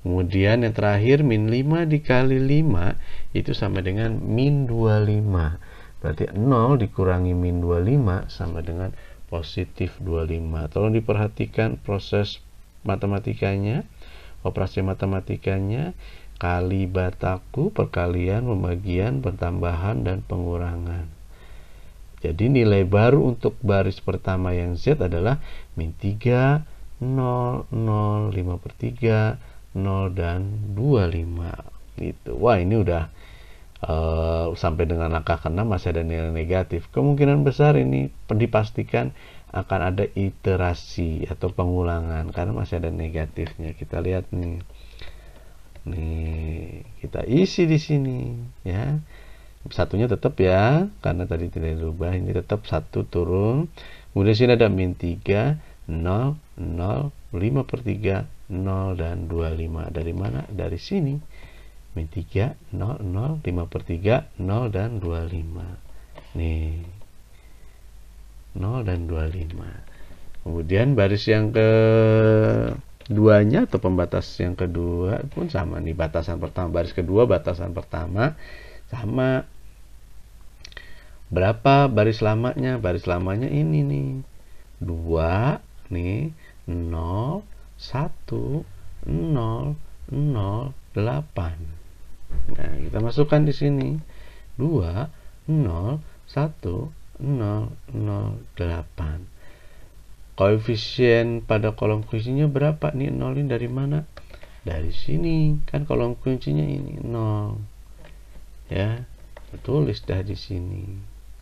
Kemudian yang terakhir, min 5 dikali 5 itu sama dengan min 25. Berarti 0 dikurangi min 25 sama dengan positif 25. Tolong diperhatikan proses matematikanya, operasi matematikanya, kali bataku, perkalian, pembagian, pertambahan, dan pengurangan. Jadi nilai baru untuk baris pertama yang Z adalah min 3, 0, 0, 5/3, 0, dan 25. Gitu. Wah, ini udah sampai dengan angka ke-6 masih ada nilai negatif. Kemungkinan besar ini dipastikan akan ada iterasi atau pengulangan karena masih ada negatifnya. Kita lihat nih. Nih, kita isi di sini ya. Satunya tetap ya, karena tadi tidak dirubah, ini tetap 1 turun. Kemudian sini ada min 3, 0, 0, 5/3, 0, dan 25. Dari mana? Dari sini. min 3, 0, 0, 5 per 3, 0 dan 25. Nih, 0 dan 25. Kemudian baris yang keduanya atau pembatas yang kedua pun sama nih, batasan pertama, baris kedua, batasan pertama sama. Berapa baris lamanya? Baris lamanya ini nih, 2 nih, 0, 1, 0, 0, 8. Nah, kita masukkan di sini 2, 0, 1, 0, 0, 8. Koefisien pada kolom kuncinya berapa nih? 0 ini dari mana? Dari sini, kan kolom kuncinya ini 0. Ya, tulis dah di sini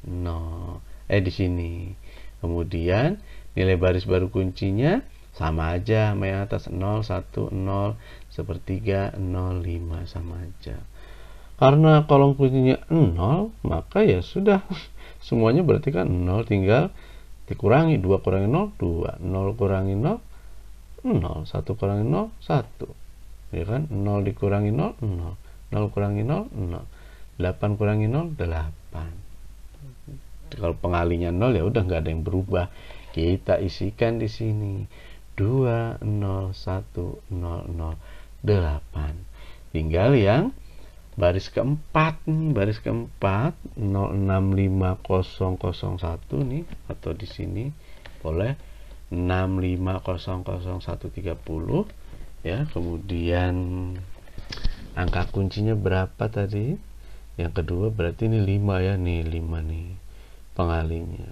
0. Di sini. Kemudian nilai baris baru kuncinya sama aja sama yang atas, 0, 1, 0, sepertiga, 0, 5, sama aja. Karena kolom kuncinya 0, maka ya sudah, semuanya berarti kan 0, tinggal dikurangi. 2 kurangi 0, 2. 0 kurangi 0, 0. 1 kurangi 0, 1. Ya kan? 0 dikurangi 0, 0. 0 kurangi 0, 0. 8 kurangi 0, 8. Kalau pengalinya 0 ya udah nggak ada yang berubah. Kita isikan di sini 2, 0, 1, 0, 0, 8. Tinggal yang baris keempat, baris keempat 065001 nih, atau di sini boleh 65000130 ya. Kemudian angka kuncinya berapa tadi? Yang kedua berarti ini 5 ya, nih 5 nih pengalinya.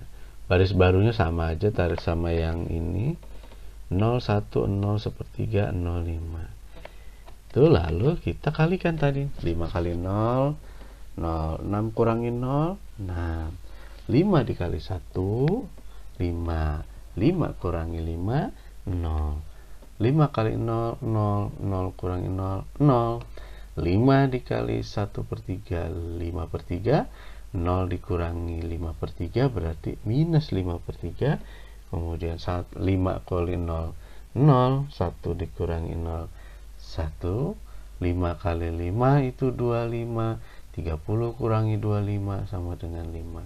Baris barunya sama aja, tarik sama yang ini 0, 1, 0, sepertiga, 0, 5. Itu lalu kita kalikan tadi, 5 kali 0, 0, 6 kurangi 0, 6. 5 dikali 1, 5. 5 kurangi 5, 0. 5 kali 0, 0, 0 kurangi 0, 0. 5 dikali 1 per 3, 5 per 3. 0 dikurangi 5 per 3 berarti minus 5 per 3. Kemudian 5 kali 0, 0. 1 dikurangi 0, 1. 5 kali 5 itu 25. 30 kurangi 25 sama dengan 5.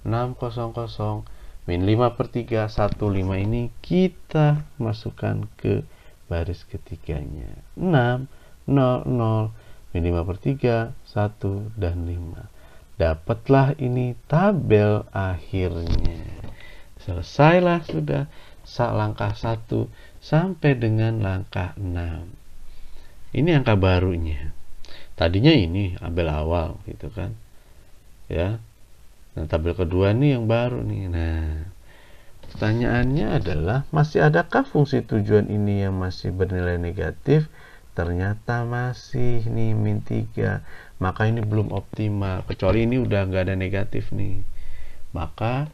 600 min 5 per 3, 15. Ini kita masukkan ke baris ketiganya. 6, 0, 0, min 5 per 3, 1, dan 5. Dapatlah ini tabel akhirnya. Selesailah sudah langkah 1 sampai dengan langkah 6. Ini angka barunya. Tadinya ini tabel awal gitu kan. Ya. Nah, tabel kedua nih yang baru nih. Nah, pertanyaannya adalah, masih adakah fungsi tujuan ini yang masih bernilai negatif? Ternyata masih nih, min 3. Maka ini belum optimal. Kecuali ini udah nggak ada negatif nih. Maka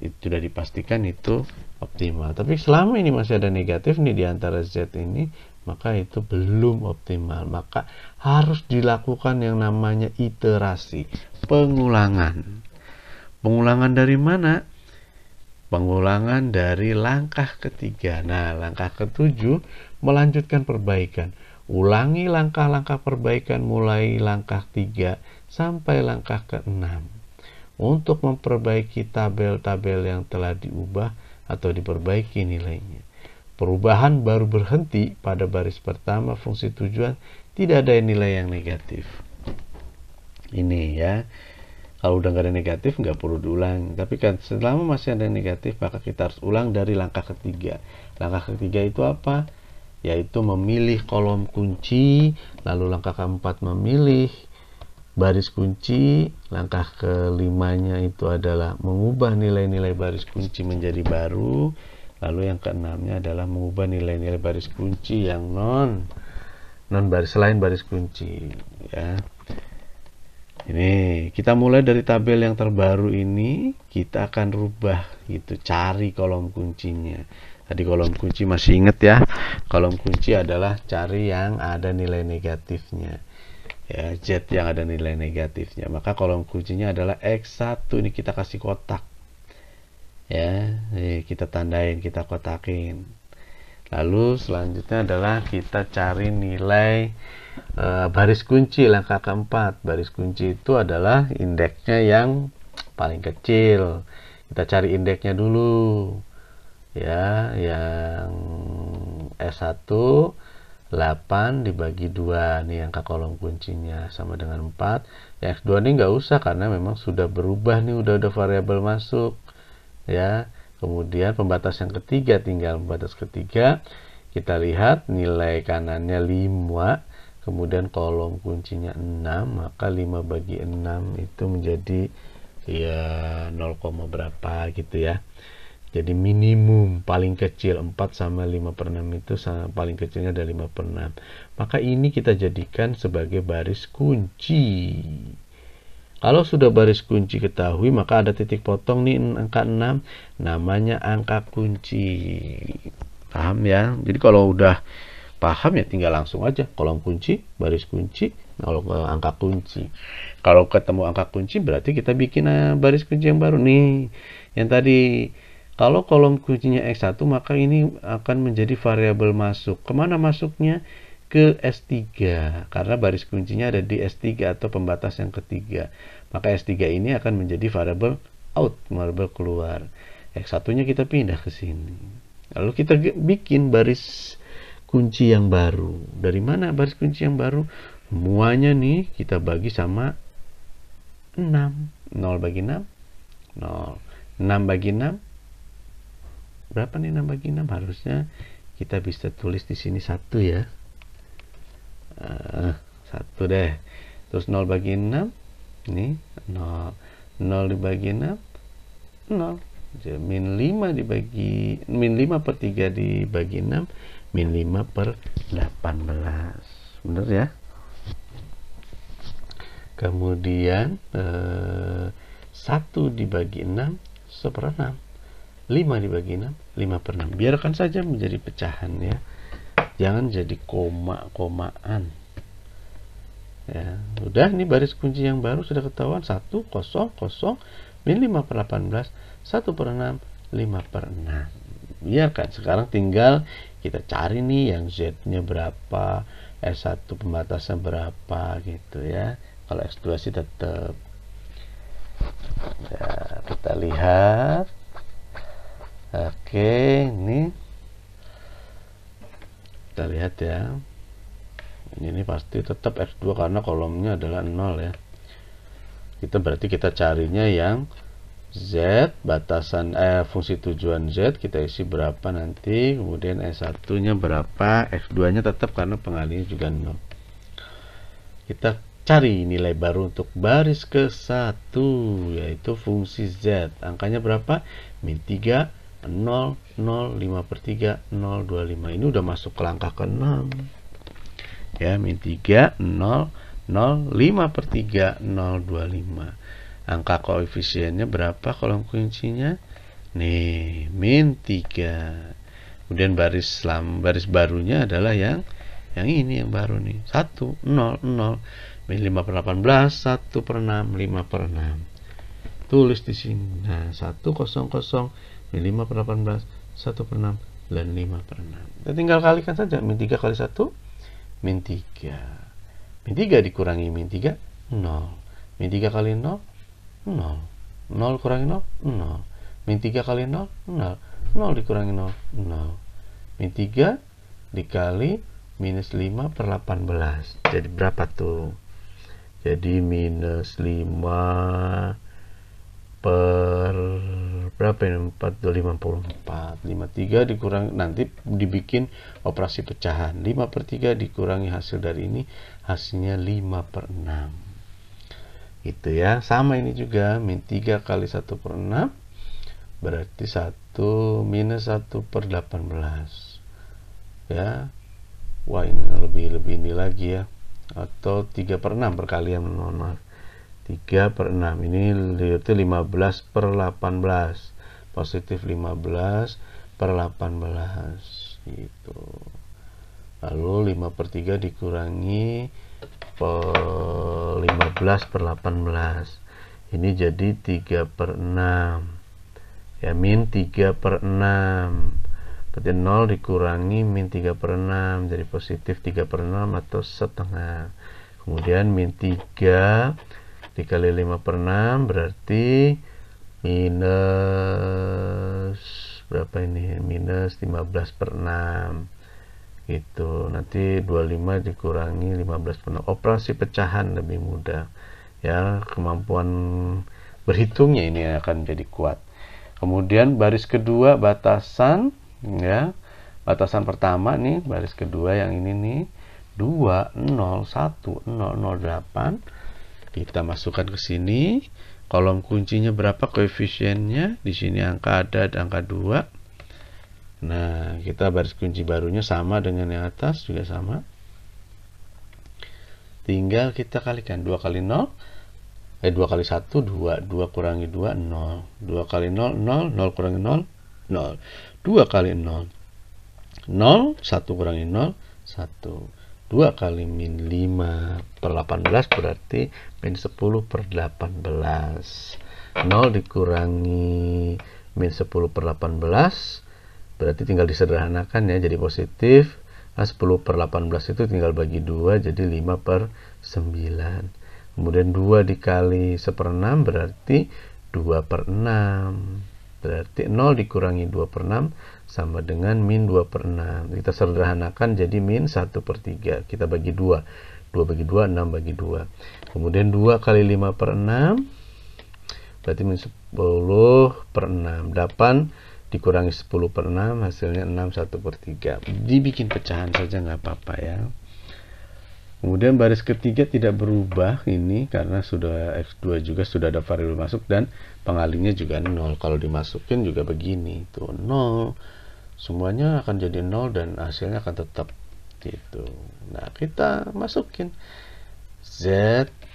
itu sudah dipastikan itu optimal. Tapi selama ini masih ada negatif nih di antara Z ini, maka itu belum optimal. Maka harus dilakukan yang namanya iterasi, pengulangan. Pengulangan dari mana? Pengulangan dari langkah ketiga. Nah, langkah ketujuh melanjutkan perbaikan. Ulangi langkah-langkah perbaikan mulai langkah 3 sampai langkah ke-6 untuk memperbaiki tabel-tabel yang telah diubah atau diperbaiki nilainya. Perubahan baru berhenti pada baris pertama fungsi tujuan, tidak ada nilai yang negatif. Ini ya. Kalau udah nggak ada negatif nggak perlu diulang. Tapi kan selama masih ada negatif, maka kita harus ulang dari langkah ketiga. Langkah ketiga itu apa? Yaitu memilih kolom kunci. Lalu langkah keempat memilih baris kunci. Langkah kelimanya itu adalah mengubah nilai-nilai baris kunci menjadi baru. Lalu yang keenamnya adalah mengubah nilai-nilai baris kunci yang non baris, selain baris kunci ya. Ini kita mulai dari tabel yang terbaru ini, kita akan rubah gitu, cari kolom kuncinya. Tadi kolom kunci masih inget ya, kolom kunci adalah cari yang ada nilai negatifnya ya, Z yang ada nilai negatifnya. Maka kolom kuncinya adalah X1. Ini kita kasih kotak ya, kita tandain, kita kotakin. Lalu selanjutnya adalah kita cari nilai baris kunci langkah keempat. Baris kunci itu adalah indeksnya yang paling kecil. Kita cari indeksnya dulu. Ya, yang S1 8 dibagi 2 nih angka kolom kuncinya sama dengan 4. Yang X2 ini nggak usah karena memang sudah berubah nih, udah ada variabel masuk. Ya. Kemudian pembatas yang ketiga, tinggal pembatas ketiga. Kita lihat nilai kanannya 5, kemudian kolom kuncinya 6, maka 5 bagi 6 itu menjadi ya 0, berapa gitu ya. Jadi minimum paling kecil 4 sama 5/6 itu paling kecilnya ada 5/6. Maka ini kita jadikan sebagai baris kunci. Kalau sudah baris kunci ketahui, maka ada titik potong nih angka 6, namanya angka kunci. Paham ya? Jadi kalau udah paham ya tinggal langsung aja kolom kunci, baris kunci, kalau angka kunci. Kalau ketemu angka kunci berarti kita bikin baris kunci yang baru nih. Yang tadi kalau kolom kuncinya X1 maka ini akan menjadi variabel masuk. Kemana masuknya? Ke S3 karena baris kuncinya ada di S3 atau pembatas yang ketiga. Maka S3 ini akan menjadi variabel out, variabel keluar. X1-nya kita pindah ke sini. Lalu kita bikin baris kunci yang baru. Dari mana baris kunci yang baru? Semuanya nih kita bagi sama 6. 0 bagi 6, 0. 6 bagi 6. Berapa nih 6 bagi 6? Harusnya kita bisa tulis di sini 1 ya. 1 deh. Terus 0 bagi 6 ini 0. 0 dibagi 6 0. Jadi min 5 dibagi min 5/3 dibagi 6 min 5/18. Bener ya? Kemudian 1 dibagi 6 1/6. 5 dibagi 6 5/6. Biarkan saja menjadi pecahan ya. Jangan jadi koma-komaan. Ya, udah ini baris kunci yang baru sudah ketahuan 1 0 0 min 5/18 1/6 5/6. Biarkan sekarang tinggal kita cari nih yang Z-nya berapa, S1 pembatasnya berapa gitu ya. Kalau X2 sih tetap. Ya, kita lihat. Oke, ini kita lihat ya, ini pasti tetap X2 karena kolomnya adalah 0 ya. Berarti kita carinya yang Z, batasan fungsi tujuan Z kita isi berapa nanti, kemudian S1 nya berapa, X2 nya tetap karena pengalinya juga 0. Kita cari nilai baru untuk baris ke-1 yaitu fungsi Z, angkanya berapa? min 3 0 0 5/3 0 25. Ini udah masuk ke langkah ke-6 ya. min 3 0 0 5/3 0 25. Angka koefisiennya berapa kolom kuncinya? Nih min 3. Kemudian baris barunya adalah yang ini yang baru nih 1 0 0 min 5/18 1/6 5/6. Tulis di sini. Nah 1 0 0 min 5/18 1/6 dan 5/6. Kita tinggal kalikan saja. Min 3 kali 1 min 3. Min 3 dikurangi min 3 0. Min 3 kali 0 0. 0 kurangi 0 0. Min 3 kali 0 0. 0 dikurangi 0 0. Min 3 dikali minus 5/18. Jadi berapa tuh? Jadi minus 5 per berapa ini? 54. 53 dikurangi, nanti dibikin operasi pecahan. 5/3 dikurangi hasil dari ini, hasilnya 5/6. Gitu ya. Sama ini juga, min 3 kali 1/6 berarti 1 minus 1/18. Ya. Wah, ini lebih ini lagi ya. Atau 3/6 perkalian, mohon maaf. 3/6 ini berarti 15/18, positif 15/18 gitu. Lalu 5/3 dikurangi 15/18, ini jadi 3/6 ya, min 3/6 Berarti 0 dikurangi min 3/6, jadi positif 3/6 atau setengah. Kemudian min 3 dikali 5/6 berarti minus berapa ini? Minus 15/6 gitu. Nanti 25 dikurangi 15/6. Operasi pecahan lebih mudah ya, kemampuan berhitungnya ini akan jadi kuat. Kemudian baris kedua batasan ya, batasan pertama nih, baris kedua yang ini nih 2 0 1 0 0 8. Kita masukkan ke sini. Kolom kuncinya berapa koefisiennya? Di sini angka ada angka 2. Nah, kita baris kunci barunya sama dengan yang atas, juga sama. Tinggal kita kalikan 2 kali 0. 2 kali 1 2, 2 kurangi 2 0, 2 kali 0 0, 0 kurangi 0 0, 2 kali 0 0, 1 kurangi 0 1, 2 kali min 5/18 berarti min 10/18. 0 dikurangi min 10/18 berarti tinggal disederhanakan ya, jadi positif. 10/18 itu tinggal bagi 2, jadi 5/9. Kemudian 2 dikali 1/6 berarti 2/6. Berarti 0 dikurangi 2/6 sama dengan min 2/6. Kita sederhanakan jadi min 1/3. Kita bagi 2. 2 bagi 2, 6 bagi 2. Kemudian 2 kali 5/6 berarti min 10/6. 8 dikurangi 10/6 hasilnya 6 1/3. Dibikin pecahan saja nggak apa-apa ya. Kemudian baris ketiga tidak berubah ini karena sudah X2 juga sudah ada variabel masuk dan pengalihnya juga 0. Kalau dimasukin juga begini, tuh 0. Semuanya akan jadi 0 dan hasilnya akan tetap gitu. Nah, kita masukin Z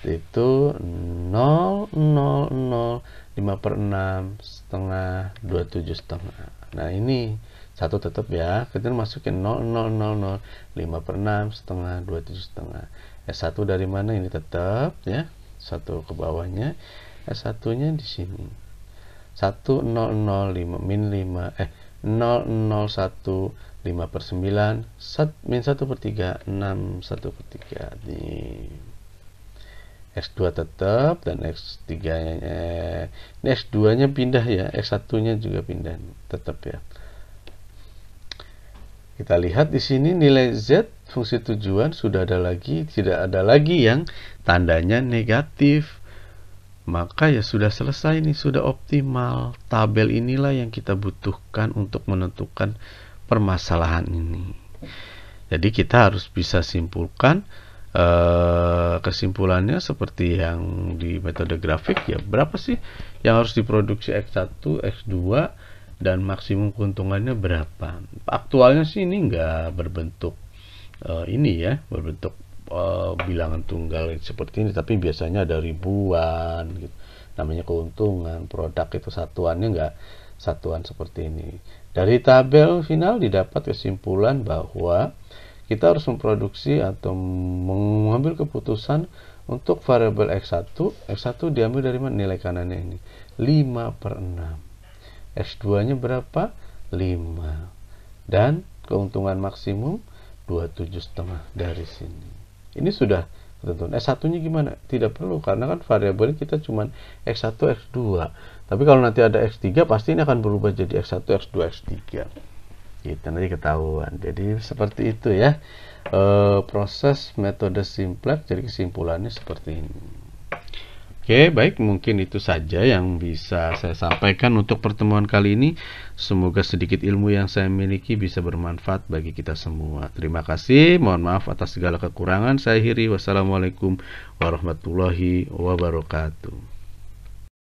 itu 0 0 0 5/6 setengah 27 setengah. Nah, ini satu tetap ya, kita masukin 0 0 0 0 5/6 setengah 27 setengah. S1 dari mana ini tetap ya, satu ke bawahnya, S1 nya di sini 1 0 0 5 min 5 0 0 1 5/9 min 1/3 6 1/3 nih. X2 tetap dan X3 nya ini X2 nya pindah ya, X1 nya juga pindah tetap ya. Kita lihat di sini nilai Z fungsi tujuan sudah ada lagi, tidak ada lagi yang tandanya negatif. Maka ya sudah selesai, ini sudah optimal. Tabel inilah yang kita butuhkan untuk menentukan permasalahan ini. Jadi kita harus bisa simpulkan kesimpulannya seperti yang di metode grafik ya, berapa sih yang harus diproduksi X1, X2 dan maksimum keuntungannya berapa. Aktualnya sih ini nggak berbentuk ini ya, berbentuk bilangan tunggal seperti ini, tapi biasanya ada ribuan gitu. Namanya keuntungan, produk itu satuannya nggak satuan seperti ini. Dari tabel final didapat kesimpulan bahwa kita harus memproduksi atau mengambil keputusan untuk variabel X1. X1 diambil dari mana? Nilai kanannya ini 5/6. X2 nya berapa? 5. Dan keuntungan maksimum 27,5 dari sini. Ini sudah ketentuan. S1 nya gimana? Tidak perlu karena kan variabel kita cuma X1, X2. Tapi kalau nanti ada X3 pasti ini akan berubah jadi X1, X2, X3. Gitu, nanti ketahuan. Jadi seperti itu ya proses metode simplex. Jadi kesimpulannya seperti ini. Oke, baik, mungkin itu saja yang bisa saya sampaikan untuk pertemuan kali ini. Semoga sedikit ilmu yang saya miliki bisa bermanfaat bagi kita semua. Terima kasih, mohon maaf atas segala kekurangan. Saya akhiri, wassalamualaikum warahmatullahi wabarakatuh.